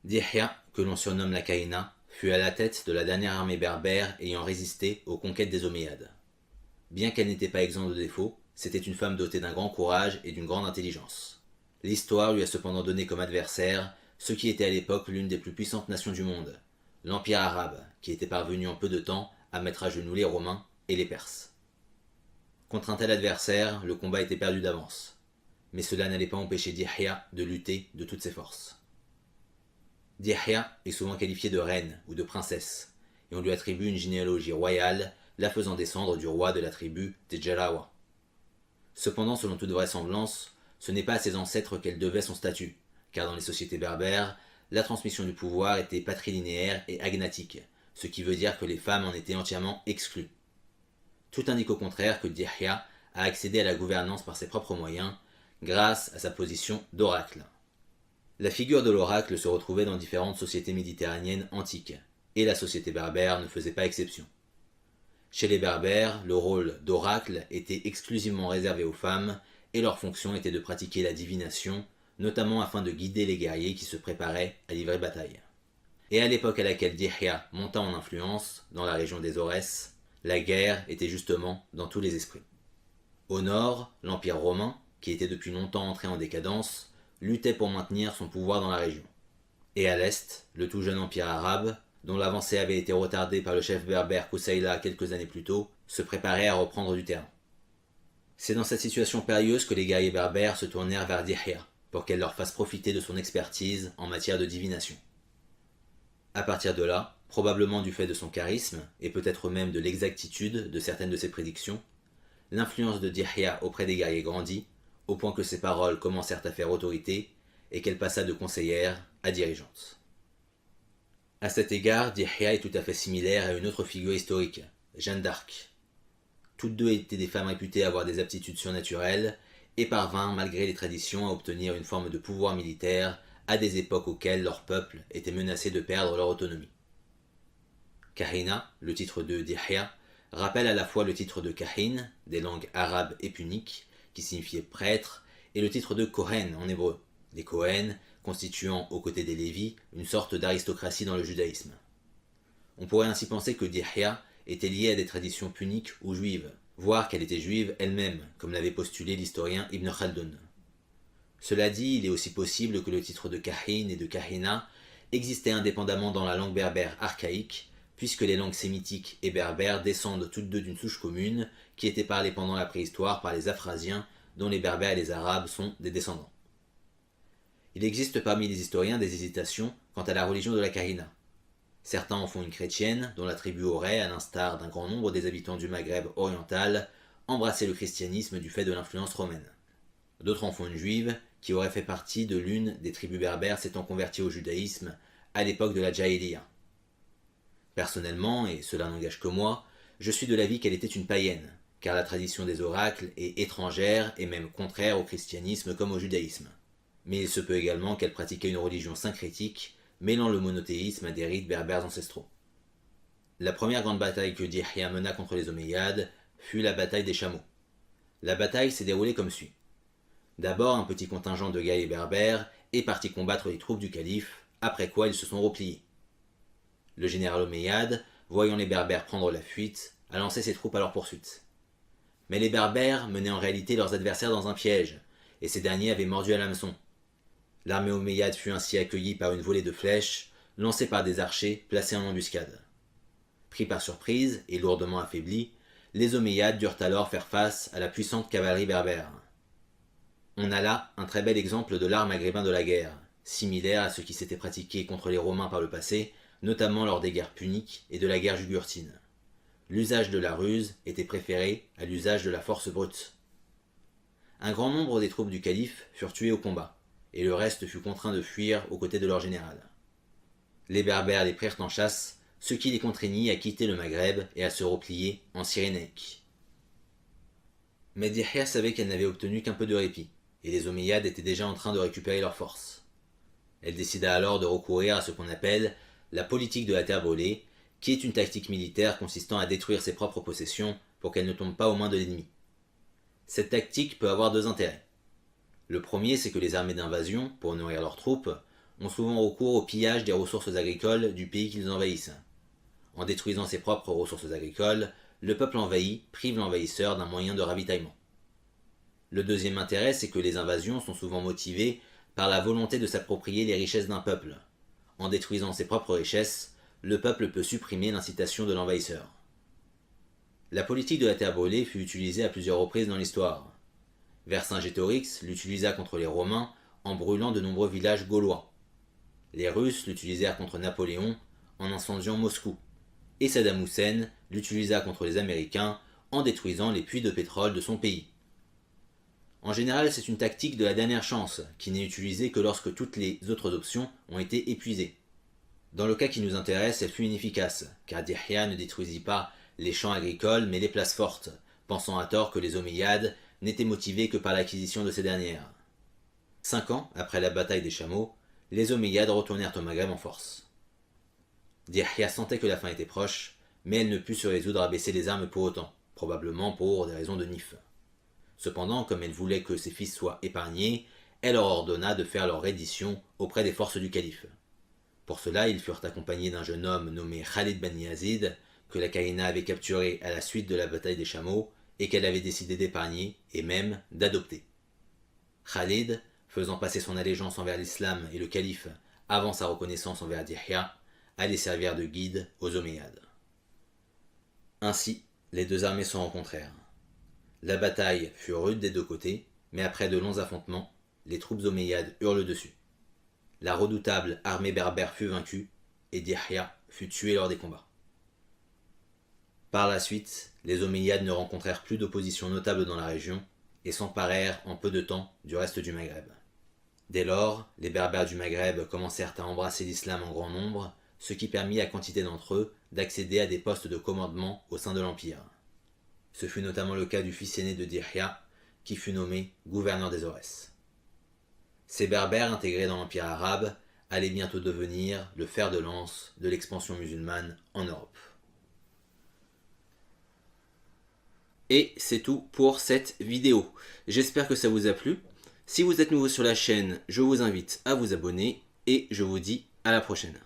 Dihya, que l'on surnomme la Kahina, fut à la tête de la dernière armée berbère ayant résisté aux conquêtes des Omeyyades. Bien qu'elle n'était pas exempte de défauts, c'était une femme dotée d'un grand courage et d'une grande intelligence. L'histoire lui a cependant donné comme adversaire ce qui était à l'époque l'une des plus puissantes nations du monde, l'Empire arabe, qui était parvenu en peu de temps à mettre à genoux les Romains et les Perses. Contre un tel adversaire, le combat était perdu d'avance. Mais cela n'allait pas empêcher Dihya de lutter de toutes ses forces. Dihya est souvent qualifiée de reine ou de princesse, et on lui attribue une généalogie royale la faisant descendre du roi de la tribu des Jarawa. Cependant, selon toute vraisemblance, ce n'est pas à ses ancêtres qu'elle devait son statut, car dans les sociétés berbères, la transmission du pouvoir était patrilinéaire et agnatique, ce qui veut dire que les femmes en étaient entièrement exclues. Tout indique au contraire que Dihya a accédé à la gouvernance par ses propres moyens, grâce à sa position d'oracle. La figure de l'oracle se retrouvait dans différentes sociétés méditerranéennes antiques, et la société berbère ne faisait pas exception. Chez les berbères, le rôle d'oracle était exclusivement réservé aux femmes, et leur fonction était de pratiquer la divination, notamment afin de guider les guerriers qui se préparaient à livrer bataille. Et à l'époque à laquelle Dihya monta en influence, dans la région des Aurès, la guerre était justement dans tous les esprits. Au nord, l'Empire romain, qui était depuis longtemps entré en décadence, luttait pour maintenir son pouvoir dans la région. Et à l'est, le tout jeune empire arabe, dont l'avancée avait été retardée par le chef berbère Koussaïla quelques années plus tôt, se préparait à reprendre du terrain. C'est dans cette situation périlleuse que les guerriers berbères se tournèrent vers Dihya, pour qu'elle leur fasse profiter de son expertise en matière de divination. À partir de là, probablement du fait de son charisme, et peut-être même de l'exactitude de certaines de ses prédictions, l'influence de Dihya auprès des guerriers grandit, au point que ses paroles commencèrent à faire autorité, et qu'elle passa de conseillère à dirigeante. À cet égard, Dihya est tout à fait similaire à une autre figure historique, Jeanne d'Arc. Toutes deux étaient des femmes réputées avoir des aptitudes surnaturelles, et parvinrent, malgré les traditions, à obtenir une forme de pouvoir militaire à des époques auxquelles leur peuple était menacé de perdre leur autonomie. Kahina, le titre de Dihya, rappelle à la fois le titre de Kahin, des langues arabes et puniques, qui signifiait prêtre, et le titre de Kohen en hébreu, les Kohen constituant aux côtés des Lévis une sorte d'aristocratie dans le judaïsme. On pourrait ainsi penser que Dihya était liée à des traditions puniques ou juives, voire qu'elle était juive elle-même, comme l'avait postulé l'historien Ibn Khaldun. Cela dit, il est aussi possible que le titre de Kahin et de Kahina existait indépendamment dans la langue berbère archaïque, puisque les langues sémitiques et berbères descendent toutes deux d'une souche commune qui était parlée pendant la préhistoire par les Afrasiens, dont les berbères et les arabes sont des descendants. Il existe parmi les historiens des hésitations quant à la religion de la Kahina. Certains en font une chrétienne, dont la tribu aurait, à l'instar d'un grand nombre des habitants du Maghreb oriental, embrassé le christianisme du fait de l'influence romaine. D'autres en font une juive, qui aurait fait partie de l'une des tribus berbères s'étant convertie au judaïsme à l'époque de la Jahiliya. Personnellement, et cela n'engage que moi, je suis de l'avis qu'elle était une païenne, car la tradition des oracles est étrangère et même contraire au christianisme comme au judaïsme. Mais il se peut également qu'elle pratiquait une religion syncrétique, mêlant le monothéisme à des rites berbères ancestraux. La première grande bataille que Dihya mena contre les Omeyyades fut la bataille des chameaux. La bataille s'est déroulée comme suit. D'abord, un petit contingent de guerriers berbères est parti combattre les troupes du calife, après quoi ils se sont repliés. Le général Omeyyade, voyant les berbères prendre la fuite, a lancé ses troupes à leur poursuite. Mais les berbères menaient en réalité leurs adversaires dans un piège, et ces derniers avaient mordu à l'hameçon. L'armée omeyyade fut ainsi accueillie par une volée de flèches, lancées par des archers placés en embuscade. Pris par surprise et lourdement affaiblis, les Omeyyades durent alors faire face à la puissante cavalerie berbère. On a là un très bel exemple de l'art maghrébin de la guerre, similaire à ce qui s'était pratiqué contre les Romains par le passé, notamment lors des guerres puniques et de la guerre jugurthine. L'usage de la ruse était préféré à l'usage de la force brute. Un grand nombre des troupes du calife furent tuées au combat, et le reste fut contraint de fuir aux côtés de leur général. Les berbères les prirent en chasse, ce qui les contraignit à quitter le Maghreb et à se replier en Cyrénaïque. Mais Dihya savait qu'elle n'avait obtenu qu'un peu de répit, et les Omeyyades étaient déjà en train de récupérer leurs forces. Elle décida alors de recourir à ce qu'on appelle la politique de la terre brûlée, qui est une tactique militaire consistant à détruire ses propres possessions pour qu'elles ne tombent pas aux mains de l'ennemi. Cette tactique peut avoir deux intérêts. Le premier, c'est que les armées d'invasion, pour nourrir leurs troupes, ont souvent recours au pillage des ressources agricoles du pays qu'ils envahissent. En détruisant ses propres ressources agricoles, le peuple envahi prive l'envahisseur d'un moyen de ravitaillement. Le deuxième intérêt, c'est que les invasions sont souvent motivées par la volonté de s'approprier les richesses d'un peuple. En détruisant ses propres richesses, le peuple peut supprimer l'incitation de l'envahisseur. La politique de la terre brûlée fut utilisée à plusieurs reprises dans l'histoire. Vercingétorix l'utilisa contre les Romains en brûlant de nombreux villages gaulois. Les Russes l'utilisèrent contre Napoléon en incendiant Moscou. Et Saddam Hussein l'utilisa contre les Américains en détruisant les puits de pétrole de son pays. En général, c'est une tactique de la dernière chance, qui n'est utilisée que lorsque toutes les autres options ont été épuisées. Dans le cas qui nous intéresse, elle fut inefficace, car Dihya ne détruisit pas les champs agricoles mais les places fortes, pensant à tort que les Omeyyades n'étaient motivés que par l'acquisition de ces dernières. 5 ans après la bataille des chameaux, les Omeyyades retournèrent au Maghreb en force. Dihya sentait que la fin était proche, mais elle ne put se résoudre à baisser les armes pour autant, probablement pour des raisons de nif. Cependant, comme elle voulait que ses fils soient épargnés, elle leur ordonna de faire leur reddition auprès des forces du calife. Pour cela, ils furent accompagnés d'un jeune homme nommé Khalid Ben Yazid, que la Caïna avait capturé à la suite de la bataille des chameaux et qu'elle avait décidé d'épargner et même d'adopter. Khalid, faisant passer son allégeance envers l'islam et le calife avant sa reconnaissance envers Dihya, allait servir de guide aux Omeyyades. Ainsi, les deux armées se rencontrèrent. La bataille fut rude des deux côtés, mais après de longs affrontements, les troupes omeyyades eurent le dessus. La redoutable armée berbère fut vaincue, et Dihya fut tué lors des combats. Par la suite, les Omeyyades ne rencontrèrent plus d'opposition notable dans la région, et s'emparèrent en peu de temps du reste du Maghreb. Dès lors, les Berbères du Maghreb commencèrent à embrasser l'islam en grand nombre, ce qui permit à quantité d'entre eux d'accéder à des postes de commandement au sein de l'Empire. Ce fut notamment le cas du fils aîné de Dihya, qui fut nommé gouverneur des Aurès. Ces Berbères intégrés dans l'Empire arabe allaient bientôt devenir le fer de lance de l'expansion musulmane en Europe. Et c'est tout pour cette vidéo. J'espère que ça vous a plu. Si vous êtes nouveau sur la chaîne, je vous invite à vous abonner et je vous dis à la prochaine.